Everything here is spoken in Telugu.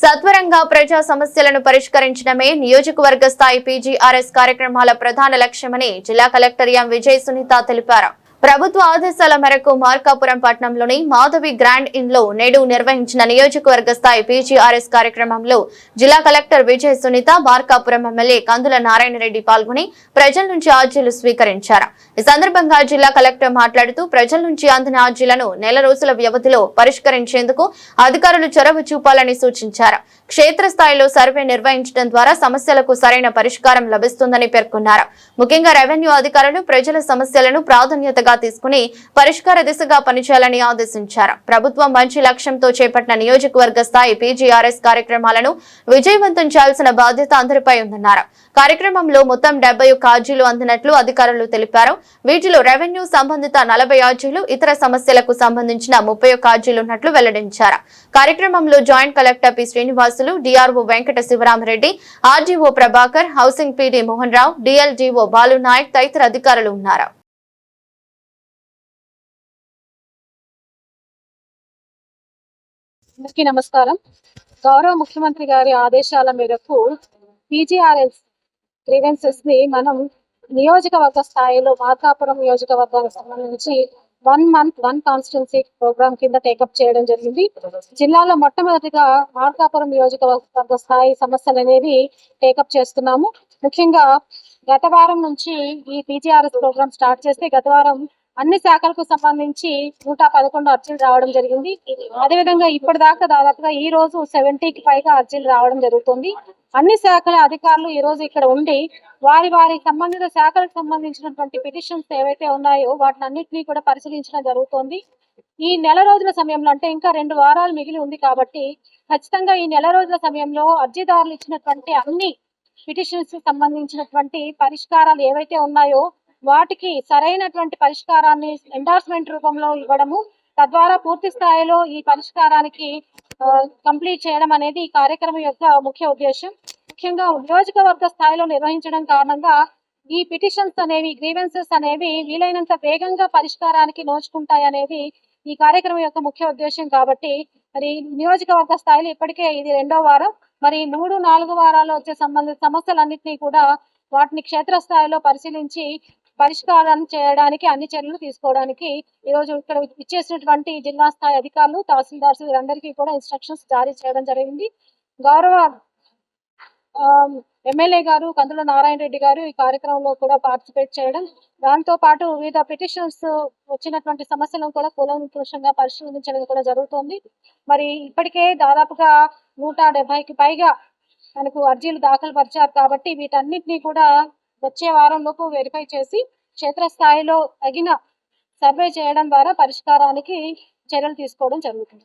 సత్వరంగా ప్రజా సమస్యలను పరిష్కరించడమే నియోజకవర్గ స్థాయి పీజీఆర్ఎస్ కార్యక్రమాల ప్రధాన లక్ష్యమని జిల్లా కలెక్టర్ ఎం విజయ సునీత తెలిపారు. ప్రభుత్వ ఆదేశాల మేరకు మార్కాపురం పట్టణంలోని మాధవి గ్రాండ్ ఇన్ లో నేడు నిర్వహించిన నియోజకవర్గ స్థాయి పీజీఆర్ఎస్ కార్యక్రమంలో జిల్లా కలెక్టర్ విజయ సునీత, మార్కాపురం ఎమ్మెల్యే కందుల నారాయణ రెడ్డి పాల్గొని ప్రజల నుంచి అర్జీలు స్వీకరించారు. ఈ సందర్భంగా జిల్లా కలెక్టర్ మాట్లాడుతూ ప్రజల నుంచి అందిన అర్జీలను నెల రోజుల వ్యవధిలో పరిష్కరించేందుకు అధికారులు చొరవ చూపాలని సూచించారు. క్షేత్రస్థాయిలో సర్వే నిర్వహించడం ద్వారా సమస్యలకు సరైన పరిష్కారం లభిస్తుందని పేర్కొన్నారు. ముఖ్యంగా రెవెన్యూ అధికారులు ప్రజల సమస్యలను ప్రాధాన్యతగా తీసుకుని పరిష్కార దిశగా పనిచేయాలని ఆదేశించారు. ప్రభుత్వం మంచి లక్ష్యంతో చేపట్టిన నియోజకవర్గ స్థాయి పీజీఆర్ఎస్ కార్యక్రమాలను విజయవంతం చేయాల్సిన బాధ్యత అందరిపై ఉందన్నారు. కార్యక్రమంలో మొత్తం 71 అర్జీలు అందినట్లు అధికారులు తెలిపారు. వీటిలో రెవెన్యూ సంబంధిత 40 అర్జీలు, ఇతర సమస్యలకు సంబంధించిన 31 అర్జీలు ఉన్నట్లు వెల్లడించారు. కార్యక్రమంలో joint collector P Srinivasulu, DRO Venkata Sivaramareddy, RDO Prabhakar, housing PD Mohan Rao, DLGO Balu Naik తదితర అధికారులు ఉన్నారు. నమస్కారం. గౌరవ ముఖ్యమంత్రి గారి ఆదేశాల మేరకు పీజీఆర్ఎస్ గ్రీవెన్సెస్ ని మనం నియోజకవర్గ స్థాయిలో మార్కాపురం నియోజకవర్గానికి సంబంధించి 1 month 1 కాన్స్టిట్యున్సీ ప్రోగ్రామ్ కింద టేకప్ చేయడం జరిగింది. జిల్లాలో మొట్టమొదటిగా మార్కాపురం నియోజకవర్గ స్థాయి సమస్యలు అనేవి టేకప్ చేస్తున్నాము. ముఖ్యంగా గత వారం నుంచి ఈ పీజీఆర్ఎస్ ప్రోగ్రామ్ స్టార్ట్ చేస్తే గత వారం అన్ని శాఖలకు సంబంధించి 111 అర్జీలు రావడం జరిగింది. అదేవిధంగా ఇప్పటిదాకా దాదాపుగా ఈ రోజు 70కి పైగా అర్జీలు రావడం జరుగుతుంది. అన్ని శాఖల అధికారులు ఈ రోజు ఇక్కడ ఉండి వారి సంబంధిత శాఖలకు సంబంధించినటువంటి పిటిషన్స్ ఏవైతే ఉన్నాయో వాటిని అన్నింటినీ కూడా పరిశీలించడం జరుగుతోంది. ఈ నెల రోజుల సమయంలో, అంటే ఇంకా 2 వారాలు మిగిలి ఉంది కాబట్టి ఖచ్చితంగా ఈ నెల రోజుల సమయంలో అర్జీదారులు ఇచ్చినటువంటి అన్ని పిటిషన్స్ సంబంధించినటువంటి పరిష్కారాలు ఏవైతే ఉన్నాయో వాటికి సరైనటువంటి పరిష్కారాన్ని ఎండార్స్మెంట్ రూపంలో ఇవ్వడము, తద్వారా పూర్తి స్థాయిలో ఈ పరిష్కారానికి కంప్లీట్ చేయడం అనేది ఈ కార్యక్రమం యొక్క ముఖ్య ఉద్దేశం. ముఖ్యంగా నియోజకవర్గ స్థాయిలో నిర్వహించడం కారణంగా ఈ పిటిషన్స్ అనేవి, గ్రీవెన్సెస్ అనేవి వీలైనంత వేగంగా పరిష్కారానికి నోచుకుంటాయనేది ఈ కార్యక్రమం యొక్క ముఖ్య ఉద్దేశం. కాబట్టి మరి నియోజకవర్గ స్థాయిలో ఇప్పటికే ఇది 2వ వారం, మరి 3-4 వారాల్లో వచ్చే సంబంధిత సమస్యలన్నింటినీ కూడా వాటిని క్షేత్రస్థాయిలో పరిశీలించి పరిష్కారం చేయడానికి అన్ని చర్యలు తీసుకోవడానికి ఈరోజు ఇక్కడ ఇచ్చేసినటువంటి జిల్లా స్థాయి అధికారులు, తహసీల్దార్స్ వీరందరికీ కూడా ఇన్స్ట్రక్షన్స్ జారీ చేయడం జరిగింది. గౌరవ ఎమ్మెల్యే గారు కందుల నారాయణ రెడ్డి గారు ఈ కార్యక్రమంలో కూడా పార్టిసిపేట్ చేయడం, దాంతో పాటు వివిధ పిటిషన్స్ వచ్చినటువంటి సమస్యలను కూడా కూలంకషంగా పరిశీలించడం కూడా జరుగుతోంది. మరి ఇప్పటికే దాదాపుగా 170కి పైగా మనకు అర్జీలు దాఖలు పరిచారు. కాబట్టి వీటన్నిటినీ కూడా వచ్చే వారంలోపు వెరిఫై చేసి క్షేత్రస్థాయిలో తగిన సర్వే చేయడం ద్వారా పరిష్కారానికి చర్యలు తీసుకోవడం జరుగుతుంది.